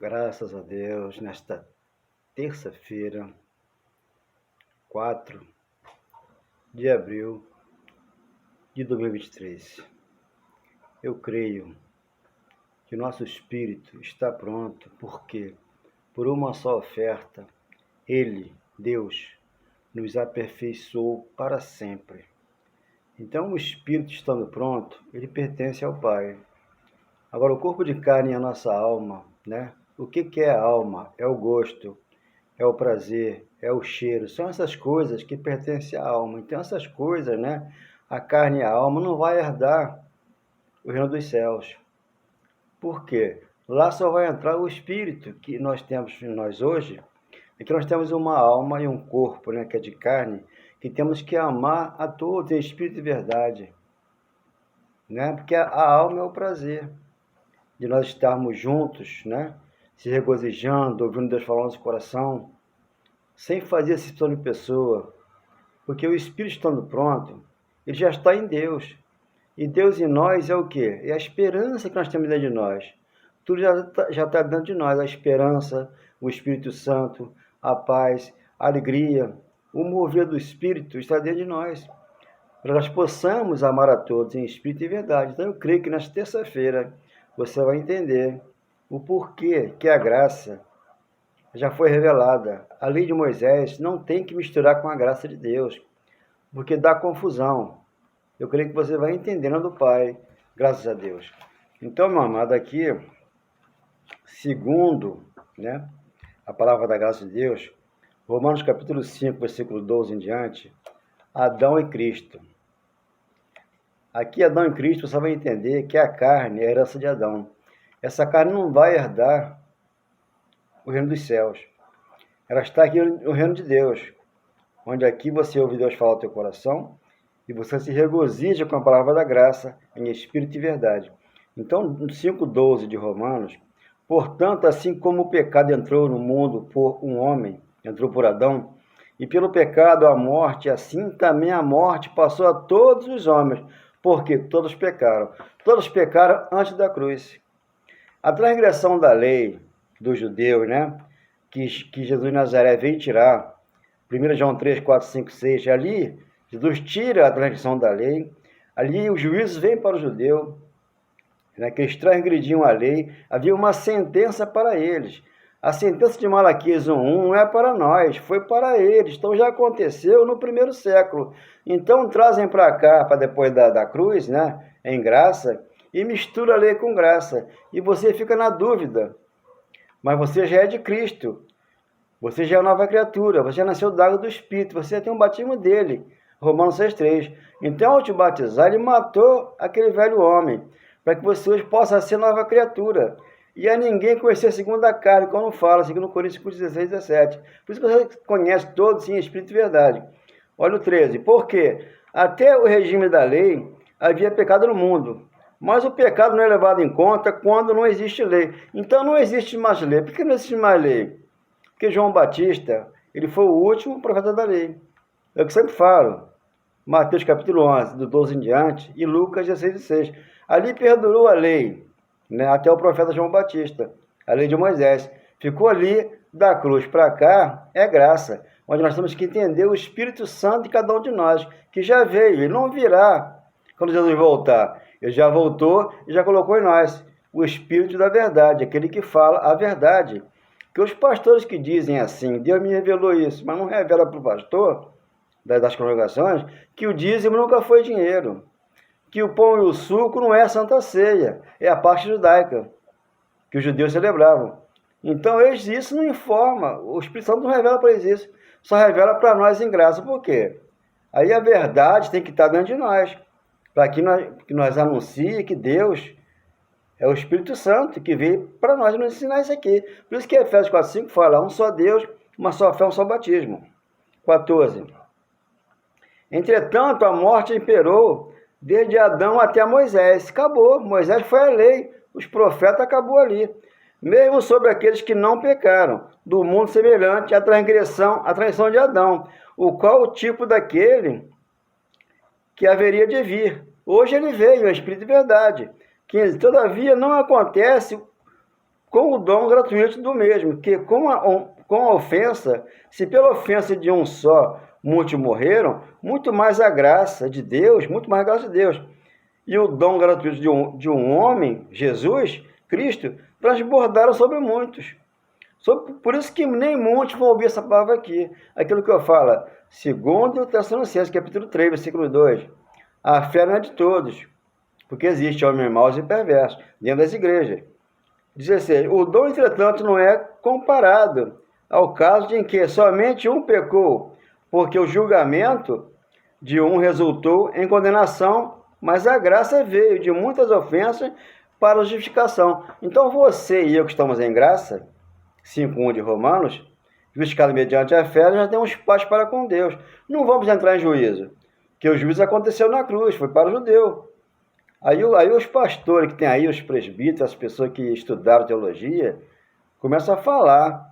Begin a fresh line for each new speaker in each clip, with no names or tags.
Graças a Deus, nesta terça-feira, 4 de abril de 2023. Eu creio que nosso espírito está pronto, porque por uma só oferta, Ele, Deus, nos aperfeiçoou para sempre. Então, o espírito estando pronto, ele pertence ao Pai. Agora, o corpo de carne é a nossa alma, né? O que é a alma? É o gosto, é o prazer, é o cheiro. São essas coisas que pertencem à alma. Então, essas coisas, né? A carne e a alma não vai herdar o reino dos céus. Por quê? Lá só vai entrar o espírito que nós temos em nós hoje. É que nós temos uma alma e um corpo, né? Que é de carne, que temos que amar a todos em espírito e verdade, né? Porque a alma é o prazer de nós estarmos juntos, né? Se regozijando, ouvindo Deus falar no nosso coração, sem fazer acepção de pessoa, porque o Espírito estando pronto, ele já está em Deus. E Deus em nós é o quê? É a esperança que nós temos dentro de nós. Tudo já está dentro de nós, a esperança, o Espírito Santo, a paz, a alegria, o mover do Espírito está dentro de nós. Para nós possamos amar a todos em Espírito e verdade. Então eu creio que nesta terça-feira você vai entender o porquê que a graça já foi revelada. A lei de Moisés não tem que misturar com a graça de Deus, porque dá confusão. Eu creio que você vai entendendo do Pai, graças a Deus. Então, meu amado, aqui, segundo, né, a palavra da graça de Deus, Romanos capítulo 5, versículo 12 em diante, Adão e Cristo. Aqui, Adão e Cristo, você vai entender que a carne é a herança de Adão. Essa carne não vai herdar o reino dos céus. Ela está aqui no reino de Deus, onde aqui você ouve Deus falar ao teu coração e você se regozija com a palavra da graça em espírito e verdade. Então, no 5,12 de Romanos, portanto, assim como o pecado entrou no mundo por um homem, entrou por Adão, e pelo pecado a morte, assim também a morte passou a todos os homens, porque todos pecaram. Todos pecaram antes da cruz. A transgressão da lei dos judeus, né, que Jesus de Nazaré veio tirar, 1 João 3, 4, 5, 6, ali Jesus tira a transgressão da lei, ali os juízos vêm para o judeu, né, que eles transgrediam a lei, havia uma sentença para eles. A sentença de Malaquias 1:1 não é para nós, foi para eles, então já aconteceu no primeiro século. Então trazem para cá, para depois da cruz, né, em graça, e mistura a lei com graça, e você fica na dúvida. Mas você já é de Cristo, você já é nova criatura, você já nasceu da água do Espírito, você já tem um batismo dele, Romanos 6,3. Então, ao te batizar, ele matou aquele velho homem, para que você hoje possa ser nova criatura. E a ninguém conhecer segundo a carne, como fala, segundo Coríntios 16, 17. Por isso que você conhece todos em Espírito e verdade. Olha o 13. Porque até o regime da lei havia pecado no mundo, mas o pecado não é levado em conta quando não existe lei. Então não existe mais lei. Por que não existe mais lei? Porque João Batista, ele foi o último profeta da lei. É o que eu sempre falo. Mateus capítulo 11, do 12 em diante, e Lucas 16:6. Ali perdurou a lei, né, até o profeta João Batista, a lei de Moisés. Ficou ali, da cruz para cá, é graça. Onde nós temos que entender o Espírito Santo de cada um de nós, que já veio, ele não virá quando Jesus voltar. Ele já voltou e já colocou em nós o Espírito da verdade, aquele que fala a verdade. Que os pastores que dizem assim, Deus me revelou isso, mas não revela para o pastor das congregações, que o dízimo nunca foi dinheiro, que o pão e o suco não é a Santa Ceia, é a parte judaica, que os judeus celebravam. Então, eles isso não informa, o Espírito Santo não revela para eles isso, só revela para nós em graça. Por quê? Aí a verdade tem que estar dentro de nós, para que nós anuncie que Deus é o Espírito Santo que veio para nós nos ensinar isso aqui. Por isso que Efésios 4,5 fala, um só Deus, uma só fé, um só batismo. 14. Entretanto, a morte imperou desde Adão até Moisés. Acabou. Moisés foi a lei. Os profetas acabou ali. Mesmo sobre aqueles que não pecaram, do mundo semelhante à transgressão de Adão, o qual o tipo daquele que haveria de vir. Hoje ele veio, é Espírito de verdade. 15. Todavia não acontece com o dom gratuito do mesmo, que com a ofensa, se pela ofensa de um só muitos morreram, muito mais a graça de Deus, muito mais a graça de Deus. E o dom gratuito de um homem, Jesus, Cristo, transbordaram sobre muitos. Por isso que nem muitos vão ouvir essa palavra aqui. Aquilo que eu falo, segundo Tessalonicenses, capítulo 3, versículo 2. A fé não é de todos, porque existe homens maus e perversos dentro das igrejas. 16. O dom, entretanto, não é comparado ao caso em que somente um pecou, porque o julgamento de um resultou em condenação, mas a graça veio de muitas ofensas para a justificação. Então você e eu que estamos em graça, 5:1 de Romanos, justificado mediante a fé, já temos paz para com Deus. Não vamos entrar em juízo, porque o juízo aconteceu na cruz, foi para o judeu. Aí os pastores que tem aí, os presbíteros, as pessoas que estudaram teologia, começam a falar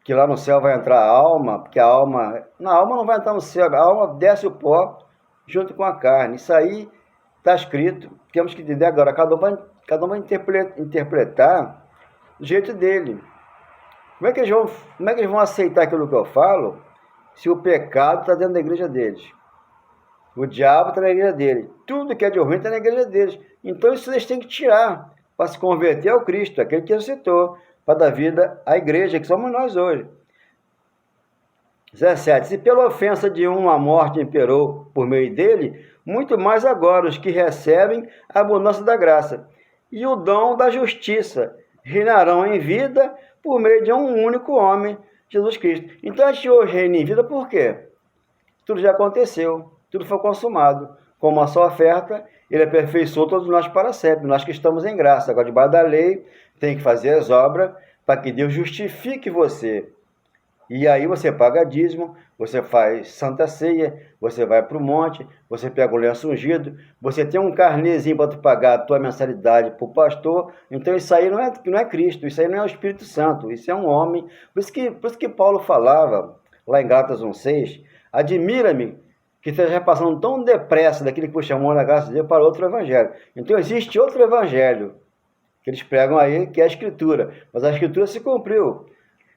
que lá no céu vai entrar a alma, porque a alma não vai entrar no céu, a alma desce o pó junto com a carne. Isso aí está escrito, temos que entender agora, cada um vai interpretar do jeito dele. Como é que eles vão aceitar aquilo que eu falo se o pecado está dentro da igreja deles? O diabo está na igreja dele. Tudo que é de ruim está na igreja deles. Então isso eles têm que tirar para se converter ao Cristo, aquele que ressuscitou, para dar vida à igreja, que somos nós hoje. 17. Se pela ofensa de um a morte imperou por meio dele, muito mais agora os que recebem a abundância da graça e o dom da justiça reinarão em vida por meio de um único homem, Jesus Cristo. Então a gente hoje reina em vida por quê? Tudo já aconteceu, tudo foi consumado. Com uma só oferta, ele aperfeiçoou todos nós para sempre. Nós que estamos em graça. Agora, debaixo da lei, tem que fazer as obras para que Deus justifique você. E aí você paga dízimo, você faz santa ceia, você vai para o monte, você pega o lenço ungido, você tem um carnezinho para tu pagar a tua mensalidade para o pastor. Então isso aí não é Cristo, isso aí não é o Espírito Santo, isso é um homem. Por isso que Paulo falava, lá em Gálatas 1:6, admira-me que esteja passando tão depressa daquele que puxa a mão da graça de Deus para outro evangelho. Então existe outro evangelho que eles pregam aí, que é a Escritura. Mas a Escritura se cumpriu.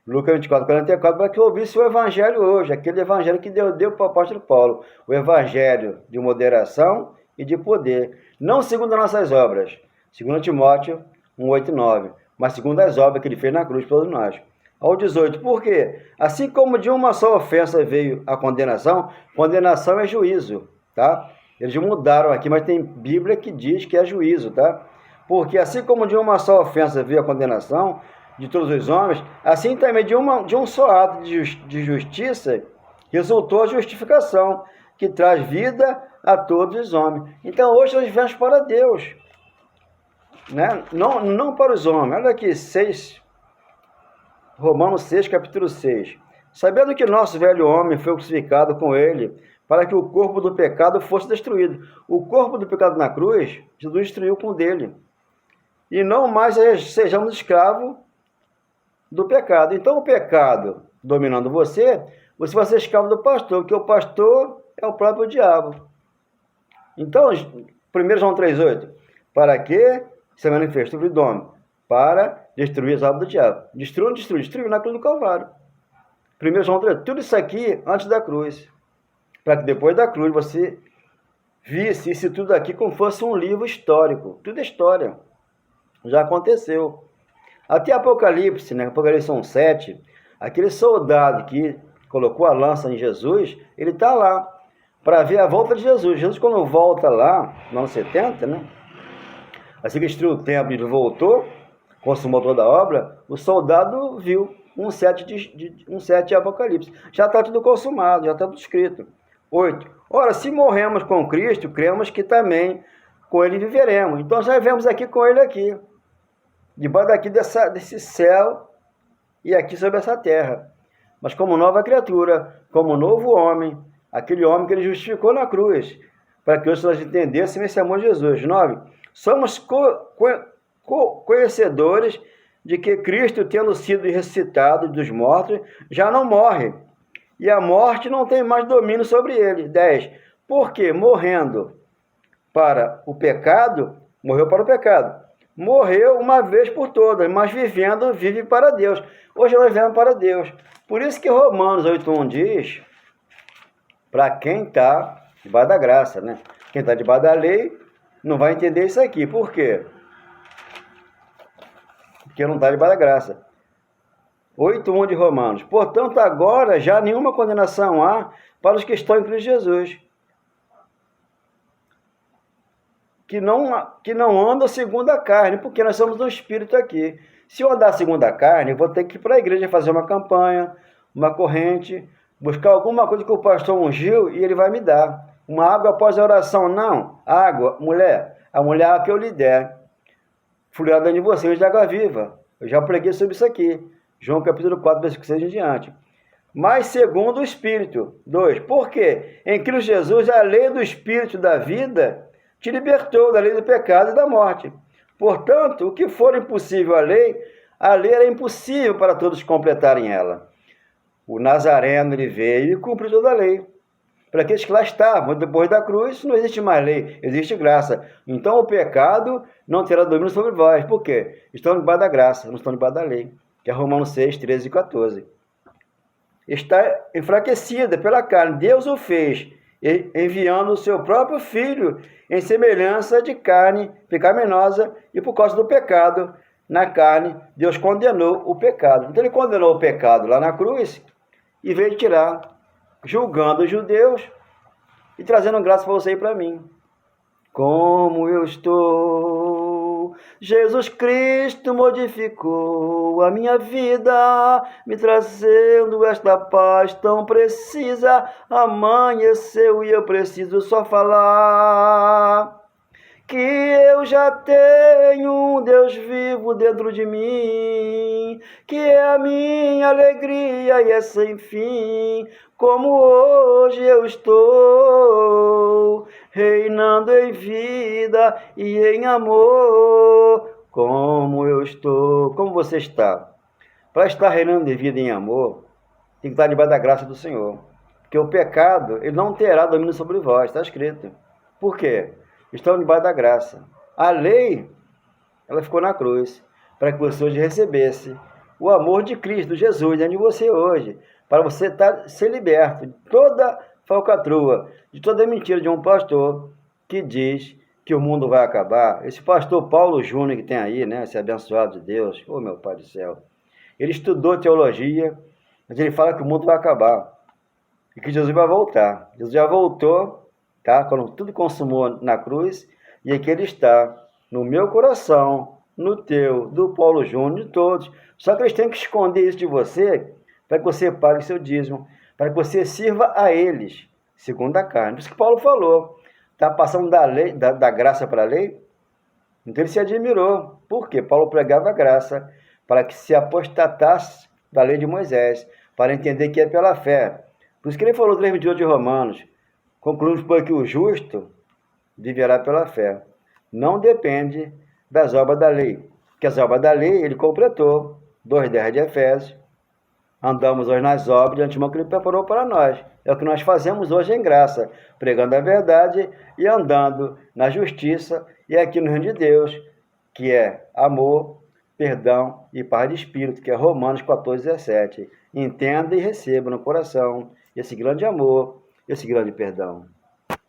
Lucas 24:44, para que eu ouvisse o evangelho hoje, aquele evangelho que Deus deu para o apóstolo Paulo. O evangelho de moderação e de poder. Não segundo as nossas obras, segundo Timóteo 1:8-9, mas segundo as obras que ele fez na cruz por todos nós. Ao 18, por quê? Assim como de uma só ofensa veio a condenação, condenação é juízo, tá? Eles mudaram aqui, mas tem Bíblia que diz que é juízo, tá? Porque assim como de uma só ofensa veio a condenação de todos os homens, assim também de um só ato de justiça resultou a justificação, que traz vida a todos os homens. Então hoje nós vivemos para Deus, né? Não para os homens. Olha aqui, Romanos 6, capítulo 6. Sabendo que nosso velho homem foi crucificado com ele, para que o corpo do pecado fosse destruído. O corpo do pecado na cruz, Jesus destruiu com o dele. E não mais sejamos escravos do pecado. Então o pecado dominando você vai ser escravo do pastor, porque o pastor é o próprio diabo. Então, 1 João 3,8. Para que se manifesta o filho do homem? Para destruir as obras do diabo. Destruiu na cruz do Calvário. 1 João 3, tudo isso aqui antes da cruz. Para que depois da cruz você visse isso tudo aqui como fosse um livro histórico. Tudo é história. Já aconteceu. Até Apocalipse, né? Apocalipse 1:7, aquele soldado que colocou a lança em Jesus, ele está lá para ver a volta de Jesus. Jesus, quando volta lá, no ano 70, né? Assim que destruiu o templo, ele voltou, consumou toda a obra, o soldado viu 1:7 de Apocalipse. Já está tudo consumado, já está tudo escrito. 8. Ora, se morremos com Cristo, cremos que também com Ele viveremos. Então já vivemos aqui com Ele aqui. Debaixo daqui desse céu e aqui sobre essa terra. Mas como nova criatura, como novo homem, aquele homem que Ele justificou na cruz, para que hoje nós entendêssemos esse amor de Jesus. 9. Somos conhecedores de que Cristo, tendo sido ressuscitado dos mortos, já não morre, e a morte não tem mais domínio sobre ele. 10. Porque morrendo para o pecado, morreu para o pecado, morreu uma vez por todas, mas vivendo, vive para Deus. Hoje nós vivemos para Deus. Por isso que Romanos 8,1 diz, para quem está debaixo da graça, né? Quem está debaixo da lei não vai entender isso aqui. Por quê? Porque não está debaixo da graça. 8,1 de Romanos. Portanto, agora já nenhuma condenação há para os que estão em Cristo Jesus, que não andam segundo a carne, porque nós somos um espírito aqui. Se eu andar segundo a carne, eu vou ter que ir para a igreja fazer uma campanha, uma corrente, buscar alguma coisa que o pastor ungiu e ele vai me dar. Uma água após a oração. Não, água, mulher, a mulher que eu lhe der, fluirá dentro de vocês de água viva. Eu já preguei sobre isso aqui. João capítulo 4, versículo 6 em diante. Mas segundo o Espírito. 2. Por quê? Em Cristo Jesus, a lei do Espírito da vida te libertou da lei do pecado e da morte. Portanto, o que for impossível à lei era impossível para todos completarem ela. O Nazareno, ele veio e cumpriu toda a lei. Para aqueles que lá estavam, depois da cruz, não existe mais lei, existe graça. Então, o pecado não terá domínio sobre vós. Por quê? Estão debaixo da graça, não estão debaixo da lei. Que é Romanos 6, 13 e 14. Está enfraquecida pela carne. Deus o fez, enviando o seu próprio Filho em semelhança de carne pecaminosa, e por causa do pecado na carne, Deus condenou o pecado. Então ele condenou o pecado lá na cruz e veio tirar, julgando os judeus e trazendo graça para você e para mim. Como eu estou, Jesus Cristo modificou a minha vida, me trazendo esta paz tão precisa. Amanheceu e eu preciso só falar que eu já tenho um Deus vivo dentro de mim, que é a minha alegria e é sem fim. Como hoje eu estou, reinando em vida e em amor. Como eu estou, como você está? Para estar reinando em vida e em amor, tem que estar debaixo da graça do Senhor. Porque o pecado, ele não terá domínio sobre vós, está escrito. Por quê? Estão debaixo da graça. A lei, ela ficou na cruz, para que você hoje recebesse o amor de Cristo, Jesus, dentro de você hoje, para você ser liberto de toda falcatrua, de toda mentira de um pastor que diz que o mundo vai acabar. Esse pastor Paulo Júnior que tem aí, né, esse abençoado de Deus, oh meu Pai do céu, ele estudou teologia, mas ele fala que o mundo vai acabar e que Jesus vai voltar. Jesus já voltou, tá? Quando tudo consumou na cruz, e aqui ele está, no meu coração, no teu, do Paulo Júnior, de todos. Só que eles têm que esconder isso de você, para que você pague seu dízimo, para que você sirva a eles, segundo a carne. Por isso que Paulo falou, está passando da lei, da graça para a lei. Então ele se admirou. Por quê? Paulo pregava a graça, para que se apostatasse da lei de Moisés, para entender que é pela fé. Por isso que ele falou 3:28 de Romanos, concluímos por que o justo viverá pela fé. Não depende das obras da lei. Porque as obras da lei ele completou. 2:10 de Efésios. Andamos hoje nas obras de antemão que ele preparou para nós. É o que nós fazemos hoje em graça, pregando a verdade e andando na justiça e aqui no reino de Deus, que é amor, perdão e paz de espírito, que é Romanos 14:17. Entenda e receba no coração esse grande amor, esse grande perdão.